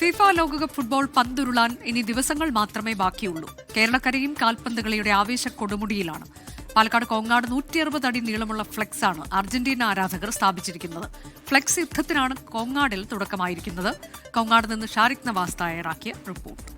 FIFA ലോകകപ്പ് football പന്തുരുളാൻ ഇനി ദിവസങ്ങൾ മാത്രമേ ബാക്കിയുള്ളൂ. കേരളക്കരയും കാൽപന്തുകളിയുടെ ആവേശ കൊടുമുടിയിലാണ്. പാലക്കാട് കോങ്ങാട് 160 അടി നീളമുള്ള ഫ്ലെക്സാണ് അർജന്റീന ആരാധകർ സ്ഥാപിച്ചിരിക്കുന്നത്. ഫ്ലെക്സ് യുദ്ധത്തിനാണ് കോങ്ങാടിൽ തുടക്കമായിരിക്കുന്നത്. കോങ്ങാട് നിന്ന് ഷാരിഖ് നവാസ് തയ്യാറാക്കിയ റിപ്പോർട്ട്.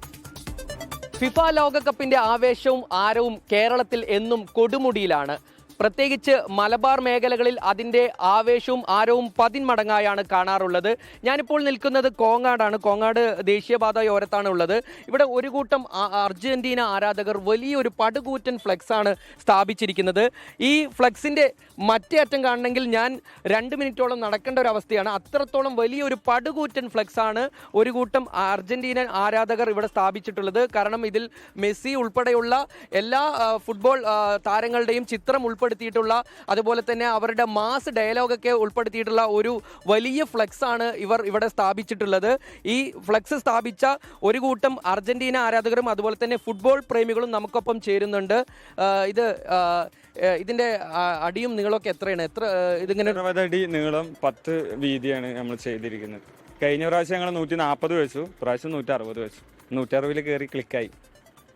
ഫിഫ ലോകകപ്പിന്റെ ആവേശവും ആരവും കേരളത്തിൽ എന്നും കൊടുമുടിയിലാണ്. പ്രത്യേകിച്ച് മലബാർ മേഖലകളിൽ അതിൻ്റെ ആവേശവും ആരവും 10 മടങ്ങായാണ് കാണാറുള്ളത്. ഞാനിപ്പോൾ നിൽക്കുന്നത് കോങ്ങാടാണ്. കോങ്ങാട് ദേശീയപാതയോരത്താണ് ഉള്ളത്. ഇവിടെ ഒരു കൂട്ടം അർജന്റീന ആരാധകർ വലിയൊരു പടുകൂറ്റൻ ഫ്ലെക്സാണ് സ്ഥാപിച്ചിരിക്കുന്നത്. ഈ ഫ്ലെക്സിൻ്റെ മറ്റേ അറ്റം കാണണമെങ്കിൽ ഞാൻ 2 മിനിറ്റോളം നടക്കേണ്ട ഒരു അവസ്ഥയാണ്. അത്രത്തോളം വലിയൊരു പടുകൂറ്റൻ ഫ്ലെക്സാണ് ഒരു കൂട്ടം അർജന്റീനൻ ആരാധകർ ഇവിടെ സ്ഥാപിച്ചിട്ടുള്ളത്. കാരണം ഇതിൽ മെസ്സി ഉൾപ്പെടെയുള്ള എല്ലാ ഫുട്ബോൾ താരങ്ങളുടെയും ചിത്രം ഉൾപ്പെടുത്തിയിട്ടുള്ള, അതുപോലെ തന്നെ അവരുടെ മാസ് ഡയലോഗൊക്കെ ഉൾപ്പെടുത്തിയിട്ടുള്ള ഒരു വലിയ ഫ്ലെക്സ് ആണ് ഇവർ ഇവിടെ സ്ഥാപിച്ചിട്ടുള്ളത്. ഈ ഫ്ലെക്സ് സ്ഥാപിച്ച ഒരു കൂട്ടം അർജന്റീന ആരാധകരും അതുപോലെ തന്നെ ഫുട്ബോൾ പ്രേമികളും നമുക്കൊപ്പം ചേരുന്നുണ്ട്. ഇതിന്റെ അടിയും നീളമൊക്കെ എത്രയാണ്? ഇതിങ്ങനെ 60 അടി നീളം 10 വീതിയാണ് നമ്മൾ ചെയ്തിരിക്കുന്നത്. കഴിഞ്ഞ പ്രാവശ്യം ഞങ്ങൾ 140 വെച്ചു, പ്രാവശ്യം 160 വെച്ചു. 160 കയറി ക്ലിക്കായി.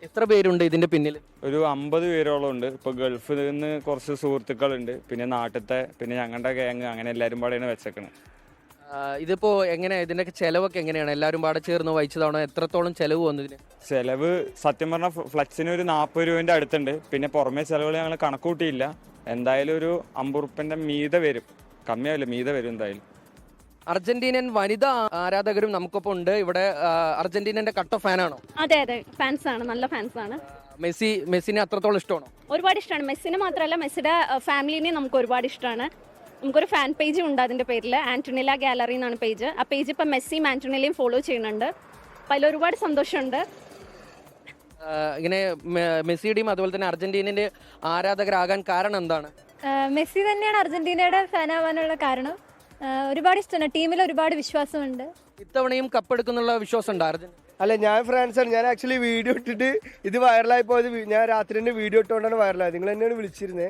എത്ര പേരുണ്ട് ഇതിന്റെ പിന്നിൽ? ഒരു 50 പേരോളം ഉണ്ട്. ഇപ്പോൾ ഗൾഫിൽ നിന്ന് കുറച്ച് സുഹൃത്തുക്കളുണ്ട്, പിന്നെ നാട്ടിലത്തെ, പിന്നെ ഞങ്ങളുടെ ഗാങ്, അങ്ങനെ എല്ലാവരും പാടെയാണ് വെച്ചേക്കണത്. ഇതിപ്പോ എങ്ങനെ, ഇതിന്റെ ചെലവൊക്കെ എങ്ങനെയാണ്? എല്ലാവരും പാടെ ചേർന്ന് വഹിച്ചതാണോ? എത്രത്തോളം ചെലവ് വന്നതിന്? ചെലവ് സത്യം പറഞ്ഞാൽ ഫ്ലക്സിന് ഒരു 40 രൂപേൻ്റെ അടുത്തുണ്ട്. പിന്നെ പുറമേ ചെലവുകൾ ഞങ്ങൾ കണക്കൂട്ടിയില്ല. എന്തായാലും ഒരു 50 റുപ്യൻ്റെ മീതെ വരും, കമ്മിയാവില്ല, മീതെ വരും എന്തായാലും. അർജന്റീനൻ വനിതാ ആരാധകരും നമുക്കൊപ്പം ഉണ്ട്. ഇവിടെ അർജന്റീനന്റെ കട്ട ഫാനാണോ? അതെ അതെ, ഫാൻസ് ആണ്, നല്ല ഫാൻസ് ആണ്. മെസ്സിനെ അത്രത്തോളം ഇഷ്ടമാണോ? ഒരുപാട് ഇഷ്ടമാണ്. മെസ്സിനെ മാത്രമല്ല, മെസ്സിയുടെ ഫാമിലിനെ നമുക്ക് ഒരുപാട് ഇഷ്ടമാണ്. നമുക്കൊരു ഫാൻ പേജും ഉണ്ട് അതിന്റെ പേരിൽ, ആന്റണില ഗാലറി എന്നാണ് പേജ്. ആ പേജ് ഇപ്പം മെസ്സിയും ആന്റണിലയും ഫോളോ ചെയ്യുന്നുണ്ട്. അപ്പം അതിൽ ഒരുപാട് സന്തോഷമുണ്ട്. ഇങ്ങനെ മെസ്സിയുടെയും അതുപോലെ തന്നെ അർജന്റീനന്റെ ആരാധകരാകാൻ കാരണം എന്താണ്? മെസ്സി തന്നെയാണ് അർജന്റീനയുടെ ഫാനാവാനുള്ള കാരണം. ഒരുപാട് ഇഷ്ടമാണ്, ടീമിൽ ഒരുപാട് വിശ്വാസമുണ്ട്. ഇത്തവണയും കപ്പെടുക്കുന്നുള്ള വിശ്വാസം ഉണ്ട് അർജന്റീന? അല്ല, ഞാൻ ഫ്രാൻസാണ്. ഞാൻ ആക്ച്വലി വീഡിയോ ഇട്ടിട്ട് ഇത് വൈറലായി പോയത്, ഞാൻ രാത്രി തന്നെ വീഡിയോ ഇട്ടുകൊണ്ടാണ് വൈറലായത്. നിങ്ങൾ തന്നെയാണ് വിളിച്ചിരുന്നത്.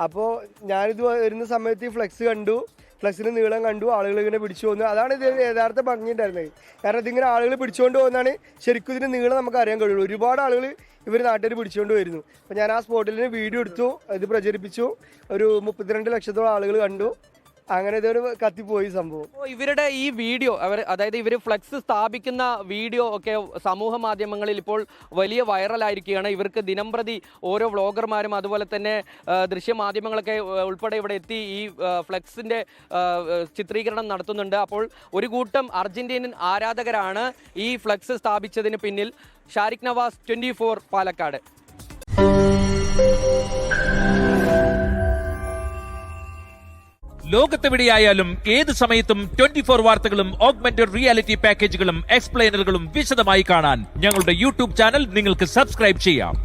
അപ്പോൾ ഞാനിത് വരുന്ന സമയത്ത് ഈ ഫ്ലെക്സ് കണ്ടു, ഫ്ലെക്സിന് നീളം കണ്ടു, ആളുകൾ ഇങ്ങനെ പിടിച്ചു പോകുന്നു. അതാണ് ഇത് യഥാർത്ഥ ഭംഗിയുണ്ടായിരുന്നത്. കാരണം ഇതിങ്ങനെ ആളുകൾ പിടിച്ചുകൊണ്ട് പോകുന്നതാണ് ശരിക്കും ഇതിന് നീളം നമുക്ക് അറിയാൻ കഴിയുള്ളൂ. ഒരുപാട് ആളുകൾ ഇവർ നാട്ടുകാർ പിടിച്ചുകൊണ്ട് വരുന്നു. അപ്പോൾ ഞാൻ ആ സ്പോട്ടിൽ വീഡിയോ എടുത്തു, ഇത് പ്രചരിപ്പിച്ചു. ഒരു 32 ലക്ഷത്തോളം ആളുകൾ കണ്ടു. അങ്ങനെ ഇതൊരു കത്തിപ്പോയി സംഭവം. ഇവരുടെ ഈ വീഡിയോ, അതായത് ഇവർ ഫ്ലെക്സ് സ്ഥാപിക്കുന്ന വീഡിയോ ഒക്കെ സമൂഹ മാധ്യമങ്ങളിൽ ഇപ്പോൾ വലിയ വൈറലായിരിക്കുകയാണ്. ഇവർക്ക് ദിനംപ്രതി ഓരോ വ്ളോഗർമാരും അതുപോലെ തന്നെ ദൃശ്യമാധ്യമങ്ങളൊക്കെ ഉൾപ്പെടെ ഇവിടെ എത്തി ഈ ഫ്ലെക്സിന്റെ ചിത്രീകരണം നടത്തുന്നുണ്ട്. അപ്പോൾ ഒരു കൂട്ടം അർജന്റീനൻ ആരാധകരാണ് ഈ ഫ്ലെക്സ് സ്ഥാപിച്ചതിന് പിന്നിൽ. ഷാരിഖ് നവാസ്, 24 പാലക്കാട്. ലോകത്തെവിടെയായാലും ഏത് സമയത്തും 24 വാർത്തകളും ഓഗ്മെന്റഡ് റിയാലിറ്റി പാക്കേജുകളും എക്സ്പ്ലെയിനറുകളും വിശദമായി കാണാൻ ഞങ്ങളുടെ യൂട്യൂബ് ചാനൽ നിങ്ങൾക്ക് സബ്സ്ക്രൈബ് ചെയ്യാം.